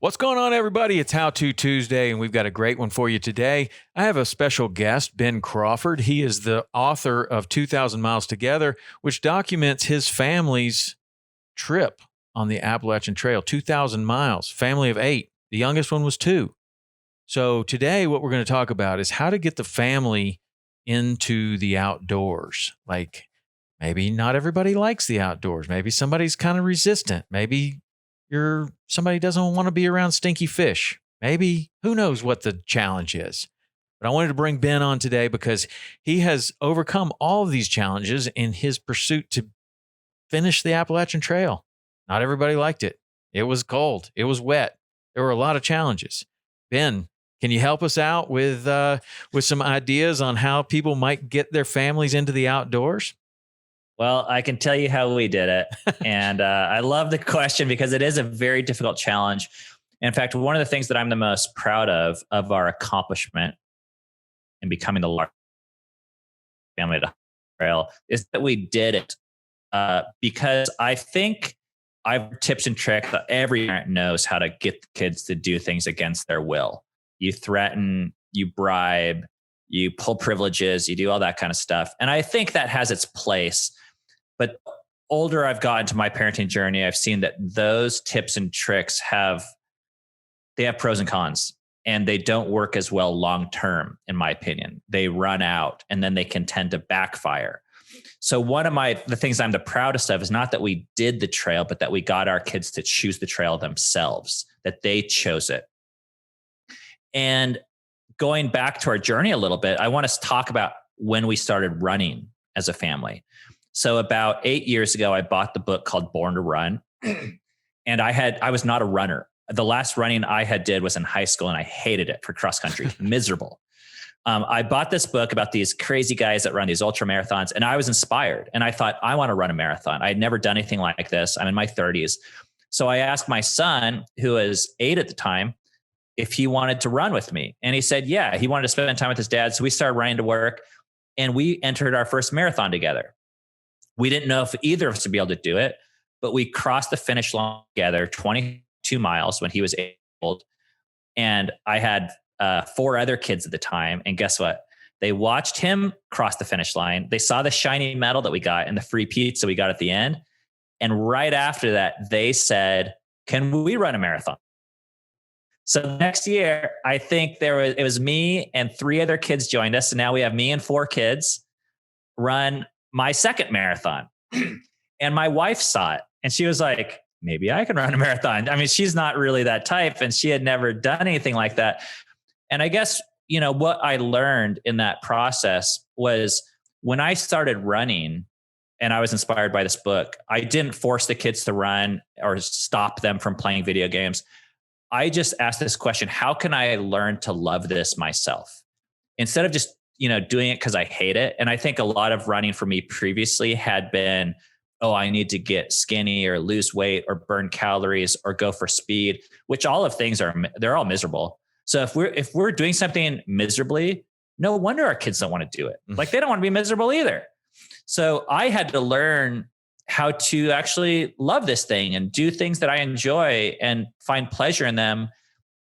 What's going on, everybody? It's How To Tuesday, and we've got a great one for you today. I have a special guest, Ben Crawford. He is the author of 2,000 Miles Together, which documents his family's trip on the Appalachian Trail. 2,000 miles, family of 8. The youngest one was 2. So today what we're going to talk about is how to get the family into the outdoors. Like, maybe not everybody likes the outdoors. Maybe somebody's kind of resistant. Maybe somebody doesn't want to be around stinky fish. Maybe, who knows what the challenge is. But I wanted to bring Ben on today because he has overcome all of these challenges in his pursuit to finish the Appalachian Trail. Not everybody liked it. It was cold. It was wet. There were a lot of challenges. Ben, can you help us out with some ideas on how people might get their families into the outdoors? Well, I can tell you how we did it. And I love the question because it is a very difficult challenge. In fact, one of the things that I'm the most proud of our accomplishment in becoming the largest family at the trail is that we did it because I think I've tips and tricks that every parent knows how to get the kids to do things against their will. You threaten, you bribe, you pull privileges, you do all that kind of stuff. And I think that has its place. But older I've gotten to my parenting journey, I've seen that those tips and tricks have pros and cons, and they don't work as well long-term, in my opinion. They run out and then they can tend to backfire. So one of the things I'm the proudest of is not that we did the trail, but that we got our kids to choose the trail themselves, that they chose it. And going back to our journey a little bit, I want to talk about when we started running as a family. So about 8 years ago, I bought the book called Born to Run. And I was not a runner. The last running I had did was in high school, and I hated it for cross country, miserable. I bought this book about these crazy guys that run these ultra marathons, and I was inspired. And I thought, I want to run a marathon. I had never done anything like this. I'm in my 30s. So I asked my son, who was 8 at the time, if he wanted to run with me. And he said, yeah, he wanted to spend time with his dad. So we started running to work, and we entered our first marathon together. We didn't know if either of us would be able to do it, but we crossed the finish line together, 22 miles when he was 8 years old. And I had 4 other kids at the time. And guess what? They watched him cross the finish line. They saw the shiny medal that we got and the free pizza we got at the end. And right after that, they said, can we run a marathon? So next year, I think it was me and 3 other kids joined us. And now we have me and 4 kids run my second marathon. And my wife saw it and she was like, maybe I can run a marathon. I mean, she's not really that type and she had never done anything like that. And I guess, what I learned in that process was when I started running and I was inspired by this book, I didn't force the kids to run or stop them from playing video games. I just asked this question, how can I learn to love this myself? Instead of just doing it because I hate it. And I think a lot of running for me previously had been, oh, I need to get skinny or lose weight or burn calories or go for speed, which all of things they're all miserable. So if we're doing something miserably, no wonder our kids don't want to do it. Like they don't want to be miserable either. So I had to learn how to actually love this thing and do things that I enjoy and find pleasure in them.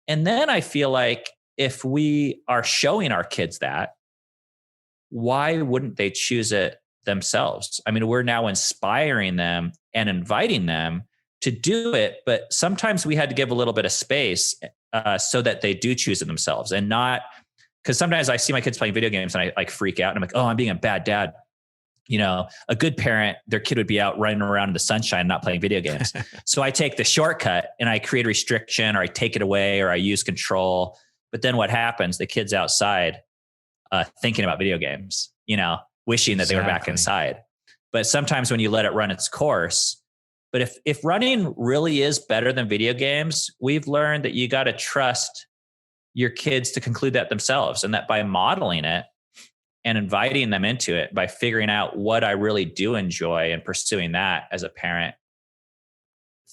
And then I feel like if we are showing our kids that, why wouldn't they choose it themselves? I mean, we're now inspiring them and inviting them to do it, but sometimes we had to give a little bit of space so that they do choose it themselves and not, because sometimes I see my kids playing video games and I like freak out and I'm like, oh, I'm being a bad dad. A good parent, their kid would be out running around in the sunshine, not playing video games. So I take the shortcut and I create a restriction or I take it away or I use control. But then what happens? The kid's outside thinking about video games, wishing that they were back inside. But sometimes when you let it run its course, but if running really is better than video games, we've learned that you got to trust your kids to conclude that themselves, and that by modeling it and inviting them into it, by figuring out what I really do enjoy and pursuing that as a parent,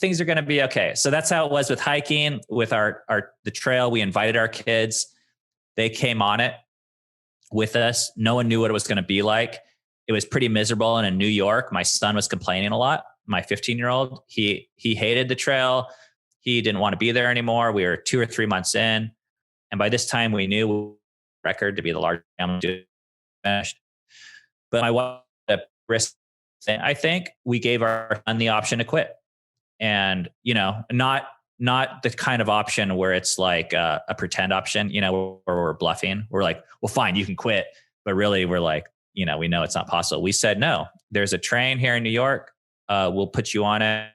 things are going to be okay. So that's how it was with hiking, with the trail. We invited our kids. They came on it with us. No one knew what it was going to be like. It was pretty miserable. And in New York, my son was complaining a lot. My 15-year-old, he hated the trail. He didn't want to be there anymore. We were 2 or 3 months in. And by this time we knew record to be the largest family finished. But my wife, the risk thing, I think we gave our son the option to quit. And, not the kind of option where it's like a pretend option, where we're bluffing. We're like, well, fine, you can quit. But really we're like, we know it's not possible. We said, no, there's a train here in New York. We'll put you on it.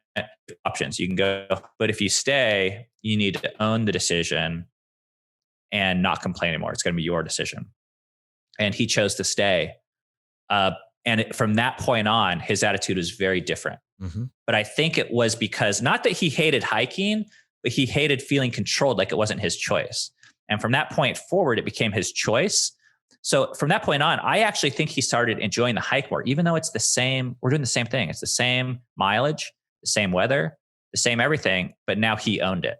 Options. You can go. But if you stay, you need to own the decision and not complain anymore. It's going to be your decision. And he chose to stay. From that point on, his attitude was very different. Mm-hmm. But I think it was because not that he hated hiking, but he hated feeling controlled, like it wasn't his choice. And from that point forward, it became his choice. So from that point on, I actually think he started enjoying the hike more, even though it's the same, we're doing the same thing. It's the same mileage, the same weather, the same everything, but now he owned it.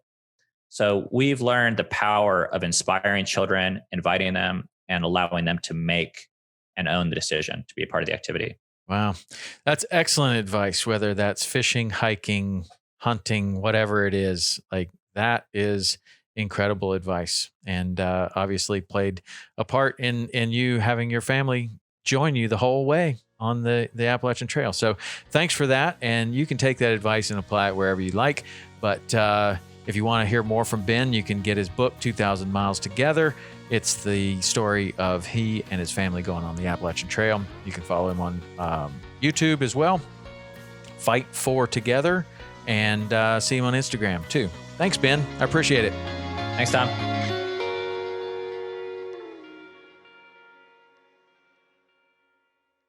So we've learned the power of inspiring children, inviting them, and allowing them to make and own the decision to be a part of the activity. Wow. That's excellent advice, whether that's fishing, hiking, hunting, whatever it is. Like, that is incredible advice, and obviously played a part in you having your family join you the whole way on the Appalachian Trail. So thanks for that. And you can take that advice and apply it wherever you like. But if you want to hear more from Ben, you can get his book, 2,000 Miles Together. It's the story of he and his family going on the Appalachian Trail. You can follow him on YouTube as well. Fight for Together, and see him on Instagram too. Thanks, Ben. I appreciate it. Thanks, Tom.